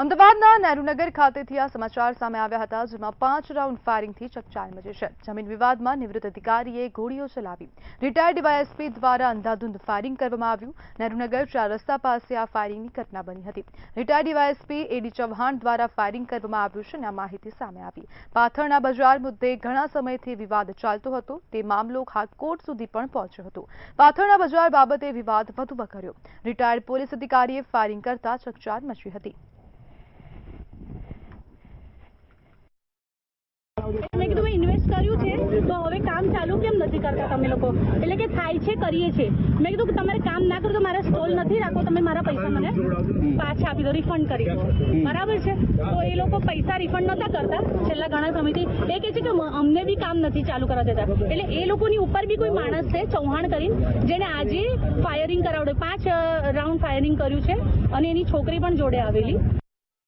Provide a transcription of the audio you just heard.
અમદાવાદના નહેરુનગર ખાતેથી આ સમાચાર સામે આવ્યા હતા, જેમાં 5 રાઉન્ડ ફાયરિંગથી ચકચાર મચી છે। જમીન વિવાદમાં નિવૃત્ત અધિકારીએ ગોળીઓ ચલાવી રિટાયર્ડ ડીવાયએસપી દ્વારા અંધાધૂંધ ફાયરિંગ કરવામાં આવ્યું। નહેરુનગર 4 રસ્તા પાસે આ ફાયરિંગની ઘટના બની હતી। રિટાયર્ડ ડીવાયએસપી એડી ચૌહાણ દ્વારા ફાયરિંગ કરવામાં આવ્યું છે અને આ માહિતી સામે આવી। પાથરણા બજાર મુદ્દે ઘણા સમયથી વિવાદ ચાલતો હતો, તે મામલો કોર્ટ સુધી પણ પહોંચ્યો હતો। પાથરણા બજાર બાબતે વિવાદ વધુ વકર્યો। રિટાયર્ડ પોલીસ અધિકારીએ ફાયરિંગ કરતા ચકચાર મચી હતી। મેં કીધું મેં ઇન્વેસ્ટ કર્યું છે તો હવે કામ ચાલુ કેમ નથી કરતા તમે લોકો? એટલે કે થાય છે, કરીએ છે। મેં કીધું કે તમારે કામ ના કરો તો મારા સ્ટોલ નથી રાખો, તમે મારા પૈસા મને પાછા આપી દો, રિફંડ કરી દો, બરાબર છે? તો એ લોકો પૈસા રિફંડ નતા કરતા છેલ્લા ઘણા સમયથી। એ કહે છે કે અમને બી કામ નથી ચાલુ કરવા દેતા। એટલે એ લોકોની ઉપર બી કોઈ માણસ છે ચૌહાણ કરીને, જેને આજે ફાયરિંગ કરાવડે 5 રાઉન્ડ ફાયરિંગ કર્યું છે અને એની છોકરી પણ જોડે આવેલી।